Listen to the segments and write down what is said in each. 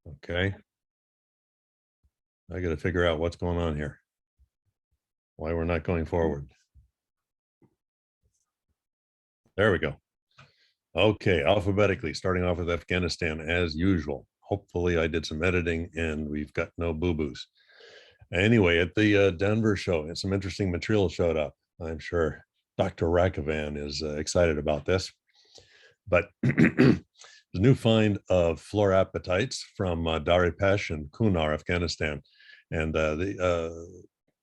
Okay. I got to figure out what's going on here. Why we're not going forward. There we go. Okay, alphabetically, starting off with Afghanistan as usual. Hopefully I did some editing and we've got no boo-boos. Anyway, at the Denver show, some interesting material showed up. I'm sure Dr. Rakavan is excited about this. But the new find of fluorapatites from Daripesh and Kunar, Afghanistan. And the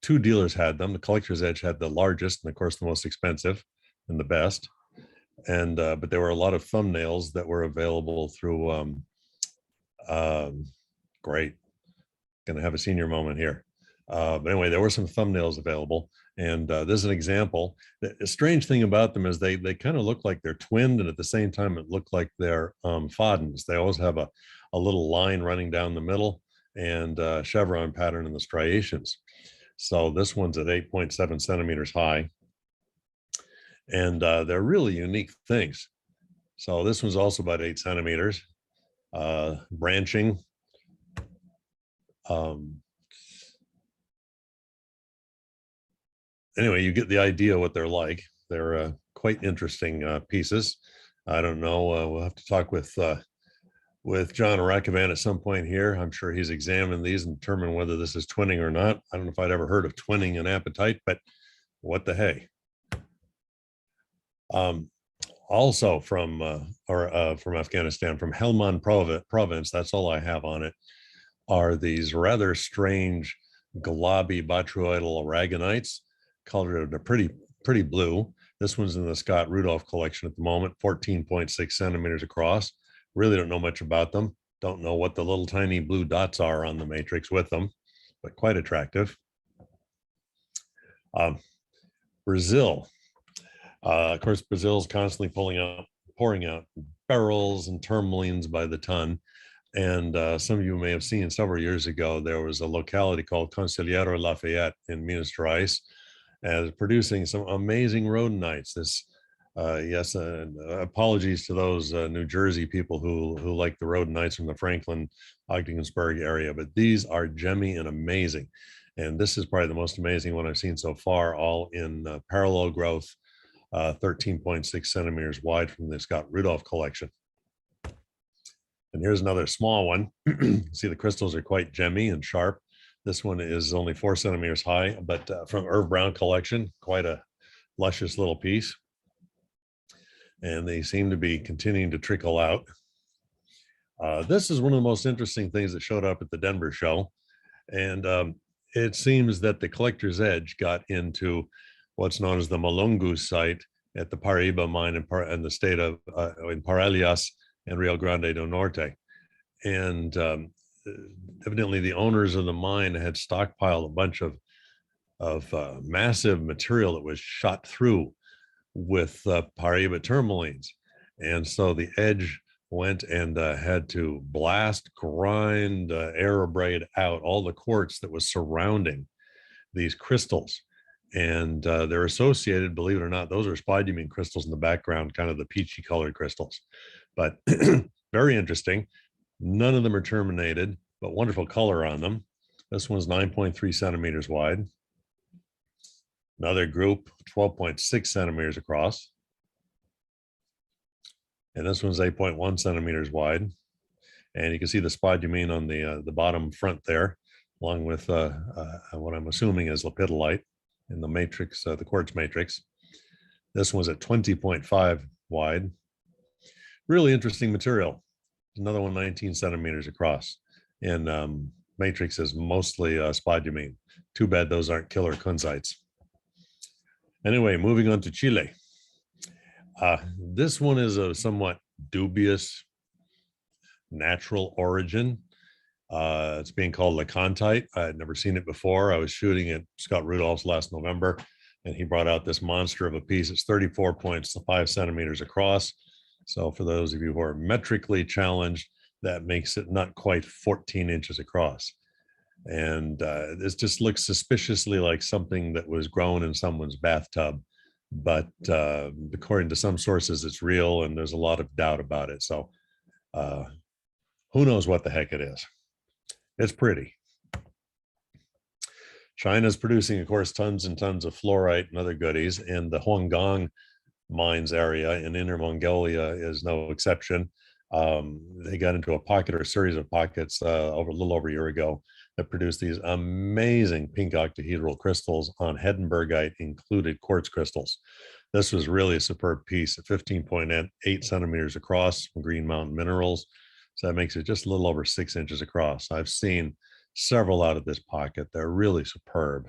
two dealers had them. The Collector's Edge had the largest and, of course, the most expensive and the best. And but there were a lot of thumbnails that were available through great, gonna have a senior moment here, but anyway, there were some thumbnails available, and this is an example. The strange thing about them is they kind of look like they're twinned, and at the same time it looked like they're fadens. They always have a little line running down the middle and chevron pattern in the striations. So this one's at 8.7 centimeters high. And they're really unique things. So this one's also about 8 centimeters, branching. Anyway, you get the idea what they're like. They're quite interesting pieces. I don't know. We'll have to talk with John Rakavan at some point here. I'm sure he's examined these and determined whether this is twinning or not. I don't know if I'd ever heard of twinning an apatite, but what the hey. Also from Afghanistan, from Helmand province, that's all I have on it, are these rather strange globby botryoidal aragonites, colored a pretty blue. This one's in the Scott Rudolph collection at the moment, 14.6 centimeters across. Really don't know much about them. Don't know what the little tiny blue dots are on the matrix with them, but quite attractive. Brazil. Of course, Brazil's constantly pouring out barrels and tourmalines by the ton. And some of you may have seen several years ago, there was a locality called Conselheiro Lafayette in Minas Gerais, as producing some amazing rhodonites. This, yes, apologies to those New Jersey people who like the rhodonites from the Franklin, Ogdensburg area, but these are gemmy and amazing. And this is probably the most amazing one I've seen so far, all in parallel growth. 13.6 centimeters wide from the Scott Rudolph collection. And here's another small one. See, the crystals are quite gemmy and sharp. This one is only 4 centimeters high, but from Irv Brown collection, quite a luscious little piece. And they seem to be continuing to trickle out. This is one of the most interesting things that showed up at the Denver show. And it seems that the Collector's Edge got into what's known as the Malungu site at the Paraíba mine in the state of in Parelhas and Rio Grande do Norte. And evidently the owners of the mine had stockpiled a bunch of massive material that was shot through with Paraíba tourmalines. And so the Edge went and had to blast, grind, aerobrate out all the quartz that was surrounding these crystals. And they're associated, believe it or not, those are spodumene crystals in the background, kind of the peachy colored crystals, but very interesting. None of them are terminated, but wonderful color on them. This one's 9.3 centimeters wide. Another group, 12.6 centimeters across. And this one's 8.1 centimeters wide. And you can see the spodumene on the bottom front there, along with what I'm assuming is lepidolite in the matrix, the quartz matrix. This one's at 20.5 wide. Really interesting material. Another one 19 centimeters across. And matrix is mostly spodumene. Too bad those aren't killer kunzites. Anyway, moving on to Chile. This one is a somewhat dubious natural origin. It's being called Lacontite. I had never seen it before. I was shooting at Scott Rudolph's last November, and he brought out this monster of a piece. It's 34.5 centimeters across. So for those of you who are metrically challenged, that makes it not quite 14 inches across. And this just looks suspiciously like something that was grown in someone's bathtub. But according to some sources, it's real, and there's a lot of doubt about it. So Who knows what the heck it is? It's pretty. China's producing, of course, tons and tons of fluorite and other goodies, and the Huanggang mines area in Inner Mongolia is no exception. They got into a pocket or a series of pockets over a little over a year ago that produced these amazing pink octahedral crystals on Hedenbergite included quartz crystals. This was really a superb piece at 15.8 centimeters across from Green Mountain Minerals. So that makes it just a little over 6 inches across. I've seen several out of this pocket. They're really superb.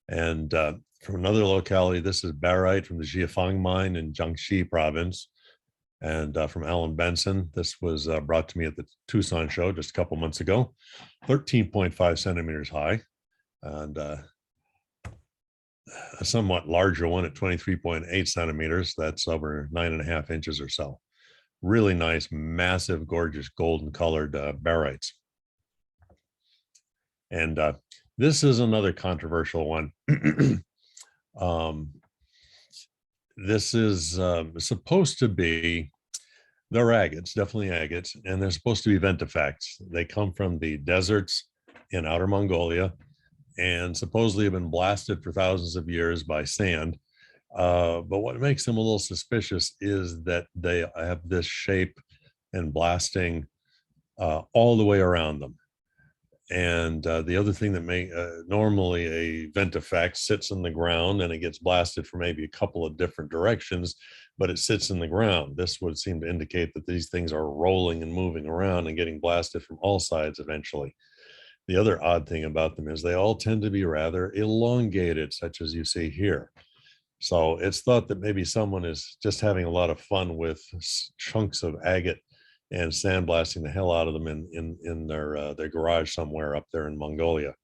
And from another locality, this is barite from the Jiafang mine in Jiangxi province. And from Alan Benson, this was brought to me at the Tucson show just a couple months ago, 13.5 centimeters high, and a somewhat larger one at 23.8 centimeters. That's over 9.5 inches or so. Really nice, massive, gorgeous, golden colored barites. And this is another controversial one. This is supposed to be, they're agates, definitely agates, and they're supposed to be ventifacts. They come from the deserts in outer Mongolia and supposedly have been blasted for thousands of years by sand. But what makes them a little suspicious is that they have this shape and blasting all the way around them. And the other thing that may normally a ventifact sits in the ground and it gets blasted from maybe a couple of different directions, but it sits in the ground. This would seem to indicate that these things are rolling and moving around and getting blasted from all sides eventually. The other odd thing about them is they all tend to be rather elongated, such as you see here. So it's thought that maybe someone is just having a lot of fun with chunks of agate and sandblasting the hell out of them in their garage somewhere up there in Mongolia.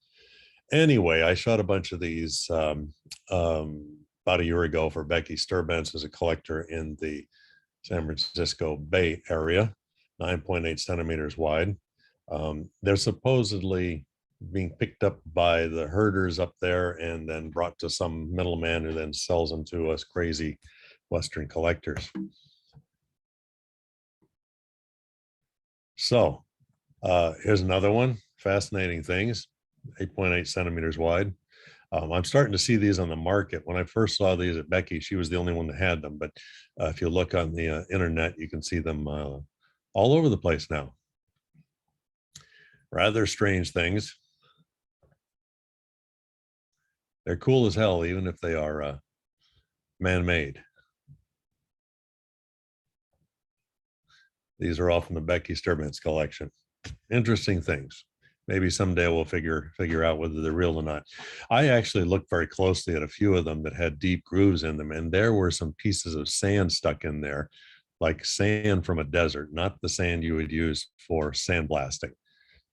Anyway, I shot a bunch of these about a year ago for Becky Sturbence as a collector in the San Francisco Bay area, 9.8 centimeters wide. They're supposedly being picked up by the herders up there and then brought to some middleman who then sells them to us crazy Western collectors. So here's another one, fascinating things, 8.8 centimeters wide. I'm starting to see these on the market. When I first saw these at Becky, she was the only one that had them. But if you look on the internet, you can see them all over the place now. Rather strange things. They're cool as hell, even if they are man-made. These are all from the Becky Sturbence collection. Interesting things. Maybe someday we'll figure out whether they're real or not. I actually looked very closely at a few of them that had deep grooves in them, and there were some pieces of sand stuck in there, like sand from a desert, not the sand you would use for sandblasting.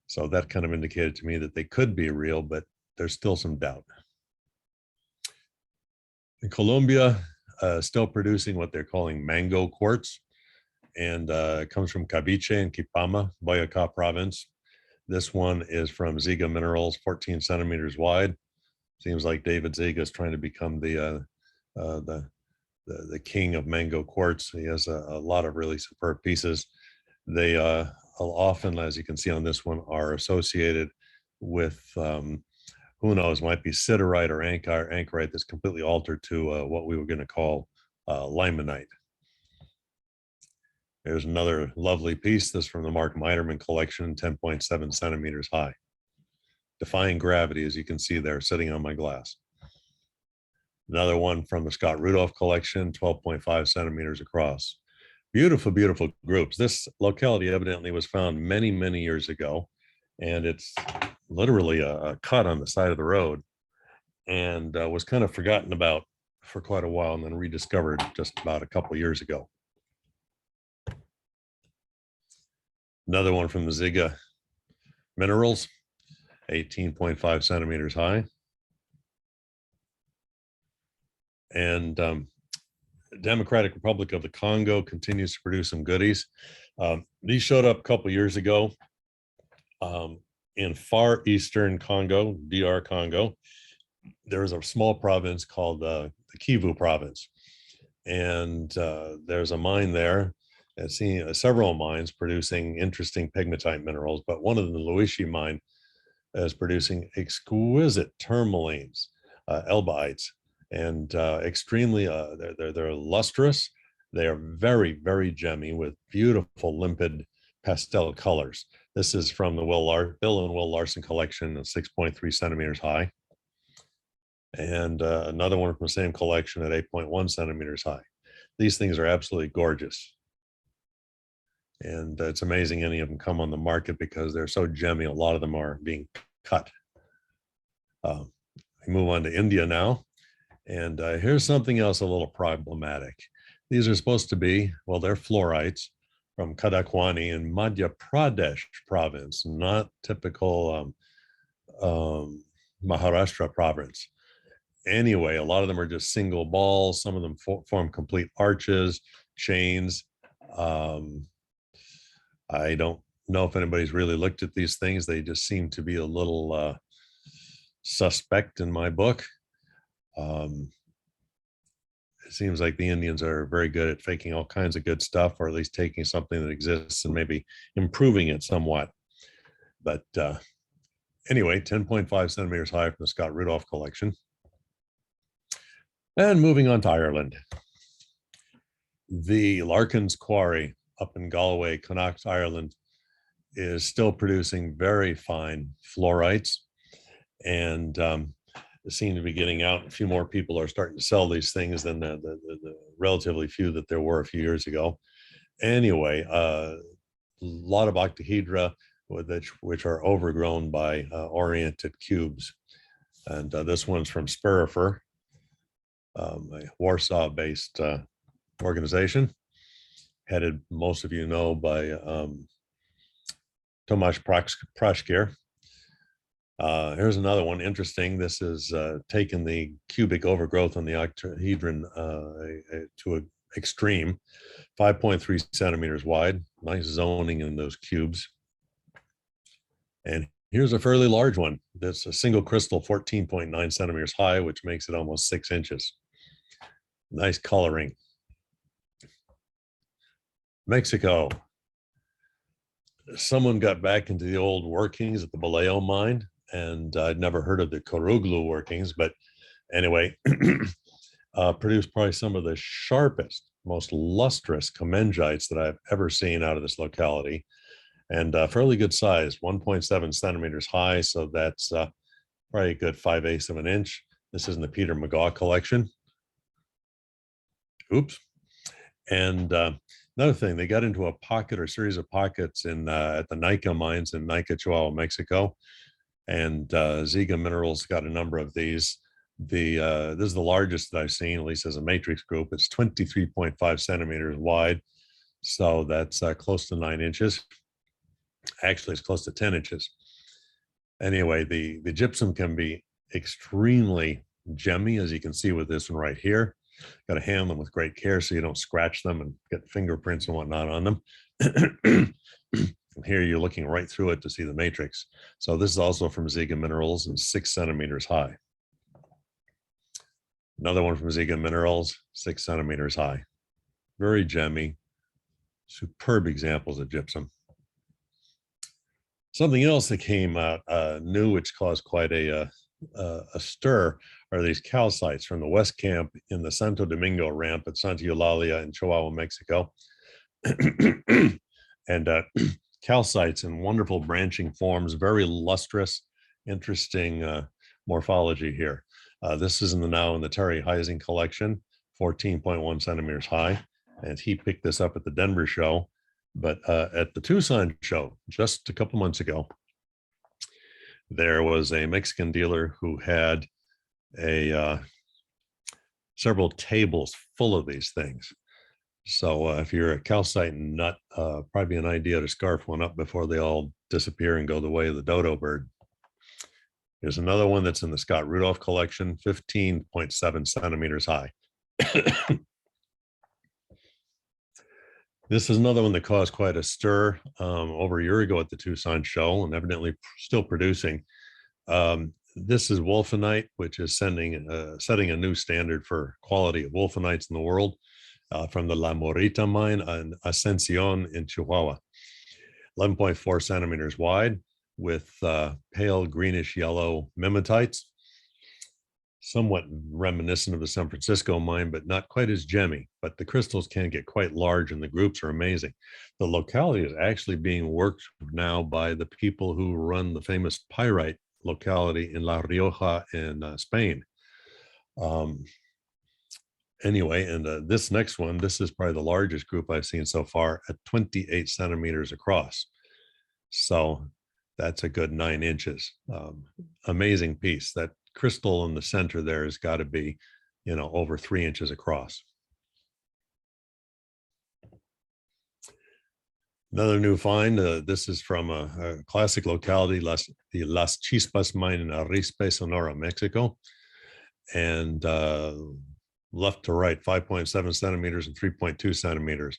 So that kind of indicated to me that they could be real, but there's still some doubt. In Colombia, still producing what they're calling mango quartz, and it comes from Cabiche and Kipama, Boyacá province. This one is from Ziga Minerals, 14 centimeters wide. Seems like David Ziga is trying to become the king of mango quartz. He has a lot of really superb pieces. They often, as you can see on this one, are associated with who knows, might be siderite or anchorite that's completely altered to what we were going to call limonite. There's another lovely piece. This from the Mark Meiderman collection, 10.7 centimeters high. Defying gravity, as you can see there, sitting on my glass. Another one from the Scott Rudolph collection, 12.5 centimeters across. Beautiful, beautiful groups. This locality evidently was found many, many years ago, and it's literally a cut on the side of the road, and was kind of forgotten about for quite a while and then rediscovered just about a couple of years ago. Another one from the Ziga Minerals, 18.5 centimeters high. And Democratic Republic of the Congo continues to produce some goodies. These showed up a couple years ago in far eastern Congo, DR Congo. There is a small province called the Kivu province. And there's a mine there. I've seen several mines producing interesting pegmatite minerals, but one of them, the Luishi mine, is producing exquisite tourmalines, Albaites, and extremely, they're lustrous. They are very, very gemmy with beautiful limpid pastel colors. This is from the Bill and Will Larson collection of 6.3 centimeters high, and another one from the same collection at 8.1 centimeters high. These things are absolutely gorgeous. And it's amazing any of them come on the market because they're so gemmy. A lot of them are being cut. We move on to India now. And here's something else a little problematic. These are supposed to be, well, they're fluorites from Kadakwani in Madhya Pradesh province, not typical Maharashtra province. Anyway, a lot of them are just single balls. Some of them form complete arches, chains. I don't know if anybody's really looked at these things. They just seem to be a little suspect in my book. It seems like the Indians are very good at faking all kinds of good stuff, or at least taking something that exists and maybe improving it somewhat. But anyway, 10.5 centimeters high from the Scott Rudolph collection. And moving on to Ireland. The Larkin's Quarry up in Galway, Connacht, Ireland, is still producing very fine fluorites, and seem to be getting out. A few more people are starting to sell these things than the relatively few that there were a few years ago. Anyway, a lot of octahedra, which are overgrown by oriented cubes. And this one's from Spirifer, a Warsaw-based organization, headed, most of you know, by Tomasz Praszkier. Here's another one, interesting. This is taken the cubic overgrowth on the octahedron to an extreme, 5.3 centimeters wide, nice zoning in those cubes. And here's a fairly large one. That's a single crystal, 14.9 centimeters high, which makes it almost 6 inches. Nice coloring. Mexico. Someone got back into the old workings at the Vallejo mine, and I'd never heard of the Coruglu workings, but anyway, produced probably some of the sharpest, most lustrous comengites that I've ever seen out of this locality, and fairly good size, 1.7 centimeters high, so that's probably a good 5/8 of an inch. This is in the Peter McGaw collection. Oops. And another thing, they got into a pocket or series of pockets in at the Nica mines in Nica, Chihuahua, Mexico, and Ziga Minerals got a number of these. This is the largest that I've seen, at least as a matrix group. It's 23.5 centimeters wide, so that's close to 9 inches. Actually, it's close to 10 inches. Anyway, the gypsum can be extremely gemmy, as you can see with this one right here. Got to handle them with great care so you don't scratch them and get fingerprints and whatnot on them. Here you're looking right through it to see the matrix. So this is also from Ziga Minerals and 6 centimeters high. Another one from Ziga Minerals, 6 centimeters high. Very gemmy, superb examples of gypsum. Something else that came out new, which caused quite a stir, are these calcites from the West Camp in the Santo Domingo ramp at Santa Eulalia in Chihuahua, Mexico. And calcites in wonderful branching forms, very lustrous, interesting morphology here. This is now in the Terry Heising collection, 14.1 centimeters high. And he picked this up at the Denver show. But at the Tucson show, just a couple months ago, there was a Mexican dealer who had several tables full of these things. So if you're a calcite nut, probably an idea to scarf one up before they all disappear and go the way of the dodo bird. Here's another one that's in the Scott Rudolph collection, 15.7 centimeters high. This is another one that caused quite a stir over a year ago at the Tucson show, and evidently still producing. This is Wolfenite, which is setting a new standard for quality of Wolfenites in the world. from the La Morita mine in Ascension in Chihuahua. 11.4 centimeters wide with pale greenish yellow mimetites, somewhat reminiscent of the San Francisco mine, but not quite as gemmy. But the crystals can get quite large and the groups are amazing. The locality is actually being worked now by the people who run the famous pyrite locality in La Rioja in Spain. Anyway, and this next one, this is probably the largest group I've seen so far at 28 centimeters across. So that's a good 9 inches. Amazing piece. That crystal in the center there has got to be, over 3 inches across. Another new find, this is from a classic locality, the Las Chispas mine in Arizpe, Sonora, Mexico. And left to right, 5.7 centimeters and 3.2 centimeters.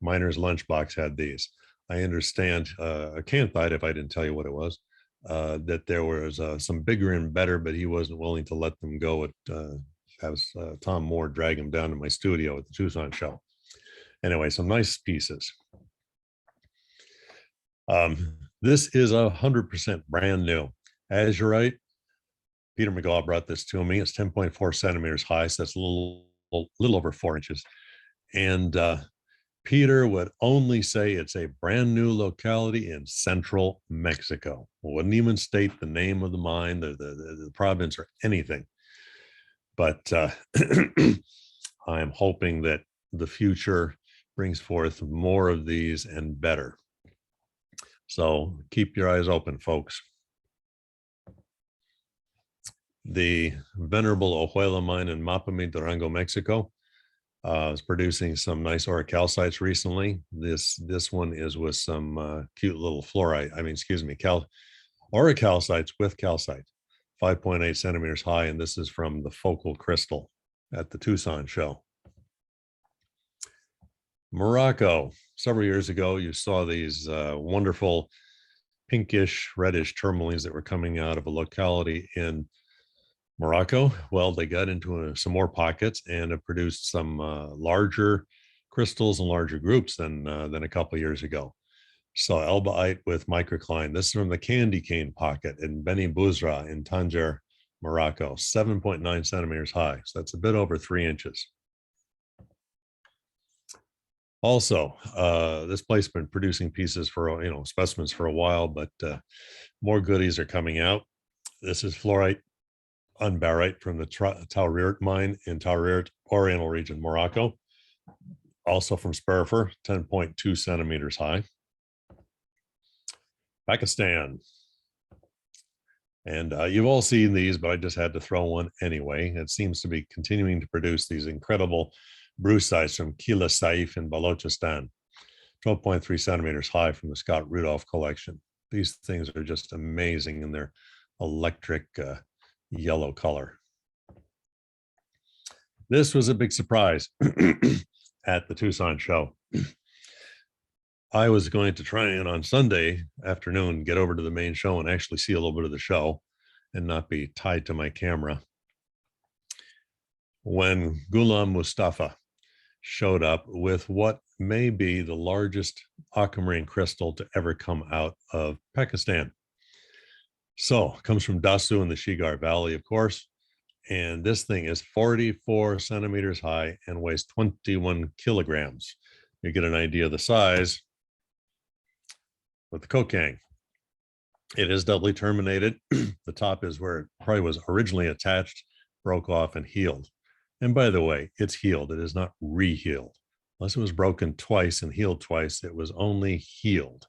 Miner's lunchbox had these. I understand a Canthite, if I didn't tell you what it was, that there was some bigger and better, but he wasn't willing to let them go. Have Tom Moore drag him down to my studio at the Tucson show. Anyway, some nice pieces. This is 100% brand new. Azurite. Peter McGaw brought this to me. It's 10.4 centimeters high, so that's a little over 4 inches. And Peter would only say it's a brand new locality in central Mexico. Wouldn't even state the name of the mine, the province, or anything. But I am hoping that the future brings forth more of these and better. So keep your eyes open, folks. The venerable Ojuela mine in Mapami, Durango, Mexico, is producing some nice oricalcites recently. This one is with some cute little fluorite. Oricalcites with calcite, 5.8 centimeters high, and this is from the focal crystal at the Tucson show. Morocco. Several years ago, you saw these wonderful pinkish, reddish tourmalines that were coming out of a locality in Morocco. Well, they got into some more pockets and have produced some larger crystals and larger groups than a couple of years ago. So Albaite with Microcline. This is from the candy cane pocket in Beni Bouzra in Tanger, Morocco, 7.9 centimeters high. So that's a bit over 3 inches. Also, this place has been producing pieces for, specimens for a while, but more goodies are coming out. This is fluorite on barite from the Taurirt mine in Taurirt, Oriental region, Morocco. Also from Spirifer, 10.2 centimeters high. Pakistan. And you've all seen these, but I just had to throw one anyway. It seems to be continuing to produce these incredible brucites from Kila Saif in Balochistan, 12.3 centimeters high from the Scott Rudolph collection. These things are just amazing in their electric yellow color. This was a big surprise at the Tucson show. I was going to try and on Sunday afternoon get over to the main show and actually see a little bit of the show and not be tied to my camera, when Ghulam Mustafa showed up with what may be the largest aquamarine crystal to ever come out of Pakistan. So it comes from Dasu in the Shigar Valley, of course. And this thing is 44 centimeters high and weighs 21 kilograms. You get an idea of the size with the cocaine. It is doubly terminated. The top is where it probably was originally attached, broke off, and healed. And by the way, it's healed. It is not re-healed. Unless it was broken twice and healed twice, it was only healed.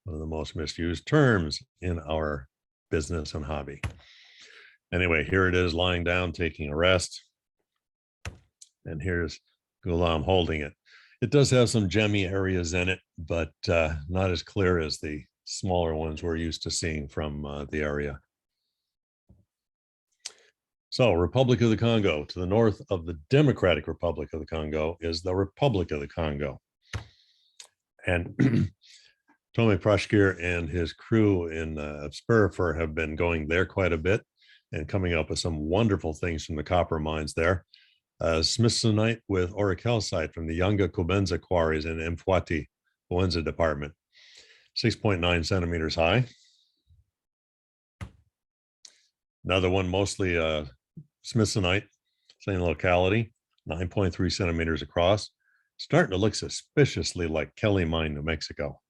One of the most misused terms in our business and hobby. Anyway, here it is lying down, taking a rest. And here's Ghulam holding it. It does have some gemmy areas in it, but not as clear as the smaller ones we're used to seeing from the area. So, Republic of the Congo. To the north of the Democratic Republic of the Congo is the Republic of the Congo. And Tome Prashkir and his crew in Spirifer have been going there quite a bit and coming up with some wonderful things from the copper mines there. Smithsonite with orichalcite from the Yanga Kubenza quarries in Mfwati, Buenza department, 6.9 centimeters high. Another one, mostly Smithsonite, same locality, 9.3 centimeters across. Starting to look suspiciously like Kelly Mine, New Mexico.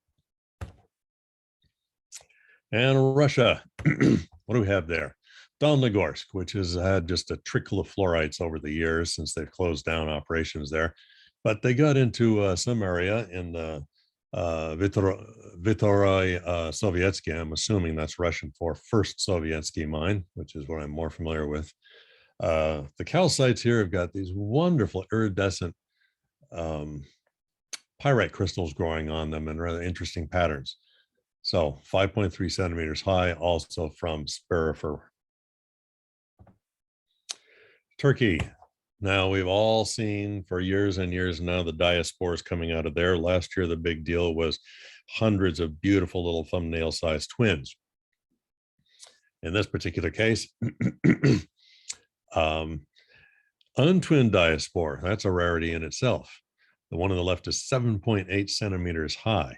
And Russia, what do we have there? Dolnogorsk, which has had just a trickle of fluorites over the years since they've closed down operations there. But they got into some area in the Vitory Sovietsky. I'm assuming that's Russian for First Sovietsky mine, which is what I'm more familiar with. The calcites here have got these wonderful iridescent pyrite crystals growing on them in rather interesting patterns. So 5.3 centimeters high, also from spirifer. Turkey. Now we've all seen for years and years now the diaspores coming out of there. Last year, the big deal was hundreds of beautiful little thumbnail-sized twins. In this particular case, untwinned diaspore, that's a rarity in itself. The one on the left is 7.8 centimeters high.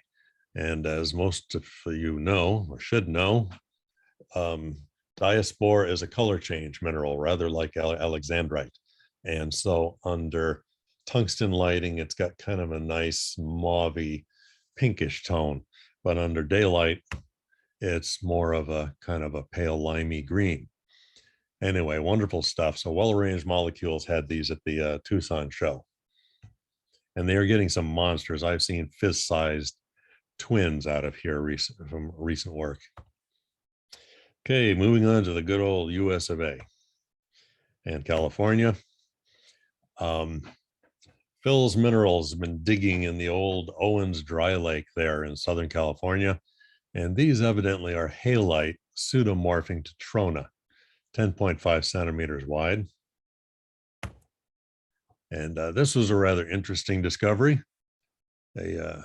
And as most of you know, or should know, diaspore is a color change mineral, rather like alexandrite. And so under tungsten lighting, it's got kind of a nice mauvey pinkish tone, but under daylight, it's more of a kind of a pale limey green. Anyway, wonderful stuff. So Well-Arranged Molecules had these at the Tucson show. And they are getting some monsters. I've seen fist-sized twins out of here from recent work. Okay, moving on to the good old US of A and California. Phil's Minerals has been digging in the old Owens Dry Lake there in Southern California. And these evidently are halite pseudomorphing to trona, 10.5 centimeters wide. And this was a rather interesting discovery. A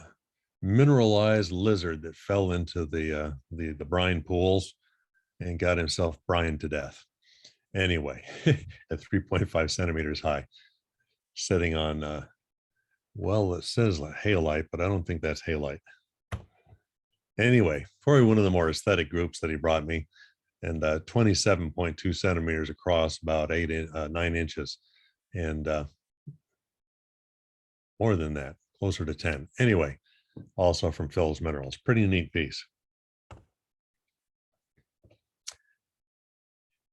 mineralized lizard that fell into the brine pools and got himself brined to death. Anyway, at 3.5 centimeters high, sitting on, well, it says halite, but I don't think that's halite. Anyway, probably one of the more aesthetic groups that he brought me, and 27.2 centimeters across, about 9 inches, and more than that, closer to 10. Anyway, also from Phil's Minerals. Pretty neat piece.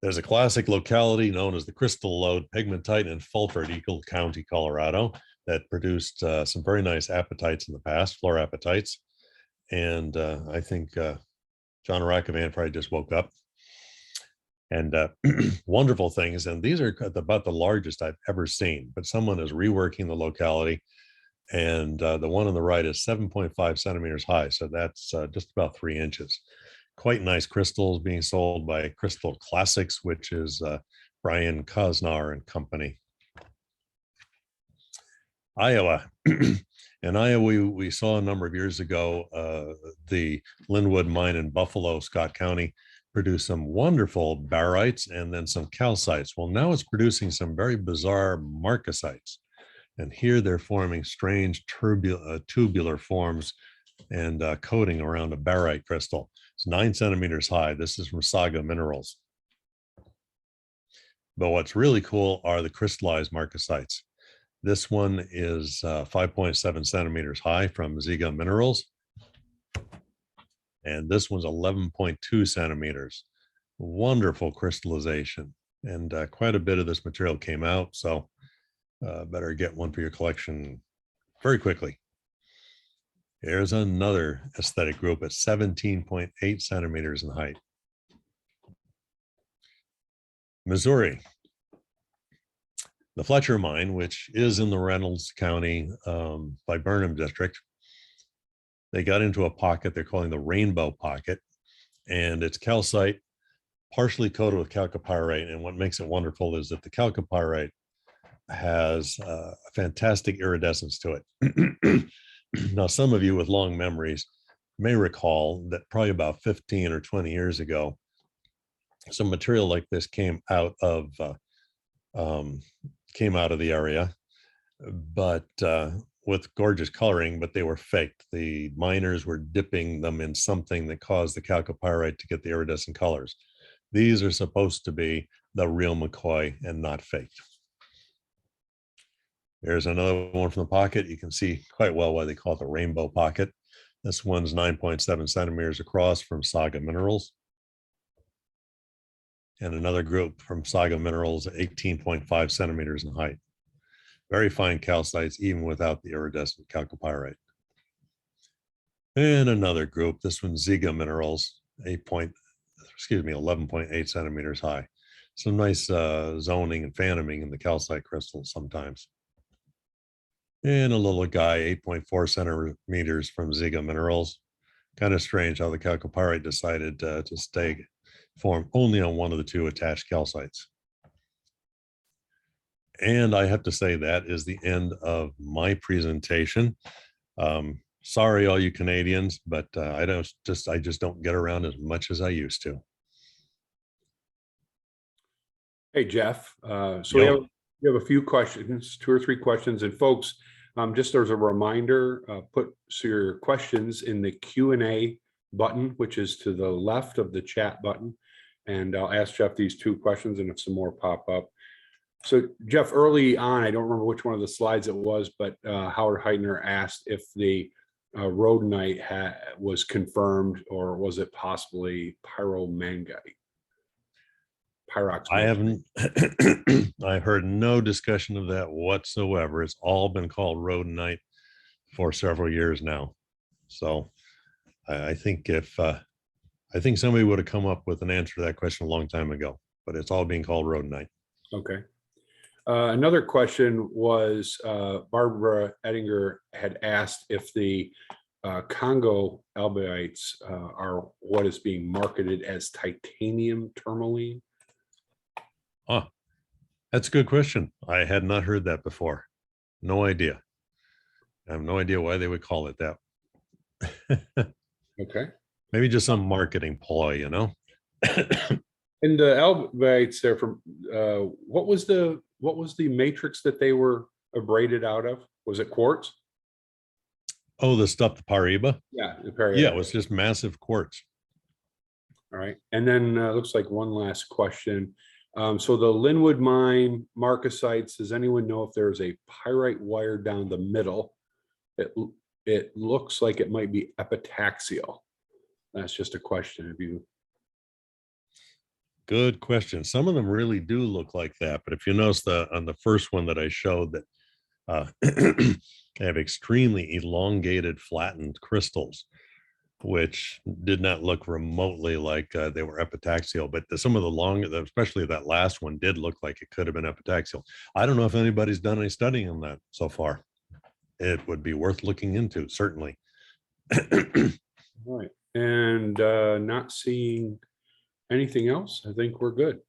There's a classic locality known as the Crystal Lode Pegmatite in Fulford, Eagle County, Colorado, that produced some very nice apatites in the past, fluorapatites. And I think John Rackavan probably just woke up. And wonderful things. And these are about the largest I've ever seen, but someone is reworking the locality. And the one on the right is 7.5 centimeters high. So that's just about 3 inches. Quite nice crystals being sold by Crystal Classics, which is Brian Kosnar and company. Iowa. In Iowa, we saw a number of years ago, the Linwood mine in Buffalo, Scott County, produced some wonderful barytes and then some calcites. Well, now it's producing some very bizarre marcasites. And here they're forming strange tubular forms and coating around a barite crystal. It's 9 centimeters high. This is from Saga Minerals. But what's really cool are the crystallized marcasites. This one is 5.7 centimeters high from Ziga Minerals. And this one's 11.2 centimeters. Wonderful crystallization. And quite a bit of this material came out. So better get one for your collection very quickly. Here's another aesthetic group at 17.8 centimeters in height. Missouri. The Fletcher mine, which is in the Reynolds County Viburnum district, they got into a pocket they're calling the Rainbow Pocket, and it's calcite partially coated with chalcopyrite. And what makes it wonderful is that the chalcopyrite has a fantastic iridescence to it. Now, some of you with long memories may recall that probably about 15 or 20 years ago, some material like this came out of came out of the area, but with gorgeous coloring, but they were faked. The miners were dipping them in something that caused the chalcopyrite to get the iridescent colors. These are supposed to be the real McCoy and not faked. There's another one from the pocket. You can see quite well why they call it the rainbow pocket. This one's 9.7 centimeters across from Saga Minerals. And another group from Saga Minerals, 18.5 centimeters in height. Very fine calcites, even without the iridescent chalcopyrite. And another group, this one's Ziga Minerals, 11.8 centimeters high. Some nice zoning and phantoming in the calcite crystals sometimes. And a little guy, 8.4 centimeters from Ziga Minerals. Kind of strange how the chalcopyrite decided to stay formed only on one of the two attached calcites. And I have to say that is the end of my presentation. Sorry, all you Canadians, but I just don't get around as much as I used to. Hey, Jeff. So we have a few questions, 2 or 3 questions, and folks, just as a reminder, put your questions in the Q&A button, which is to the left of the chat button, and I'll ask Jeff these 2 questions, and if some more pop up. So, Jeff, early on, I don't remember which one of the slides it was, but Howard Heitner asked if the rhodonite was confirmed, or was it possibly pyromangite? I haven't, I've heard no discussion of that whatsoever. It's all been called rhodonite for several years now. So I think I think somebody would have come up with an answer to that question a long time ago, but it's all being called rhodonite. Okay. Another question was, Barbara Ettinger had asked if the Congo albaites are what is being marketed as titanium tourmaline. Oh, that's a good question. I had not heard that before. No idea. I have no idea why they would call it that. Okay. Maybe just some marketing ploy, you know? And the albaites there from what was the matrix that they were abraded out of? Was it quartz? Oh, the stuff, the Paraiba? Yeah, the Paraiba. Yeah, it was just massive quartz. All right. And then looks like one last question. So the Linwood mine, Marcasites, does anyone know if there's a pyrite wire down the middle? It looks like it might be epitaxial. That's just a question. If you Good question. Some of them really do look like that, but if you notice on the first one that I showed that they have extremely elongated, flattened crystals, which did not look remotely like they were epitaxial, but some of the long, especially that last one, did look like it could have been epitaxial. I don't know if anybody's done any studying on that so far. It would be worth looking into, certainly. all right, and not seeing anything else, I think we're good.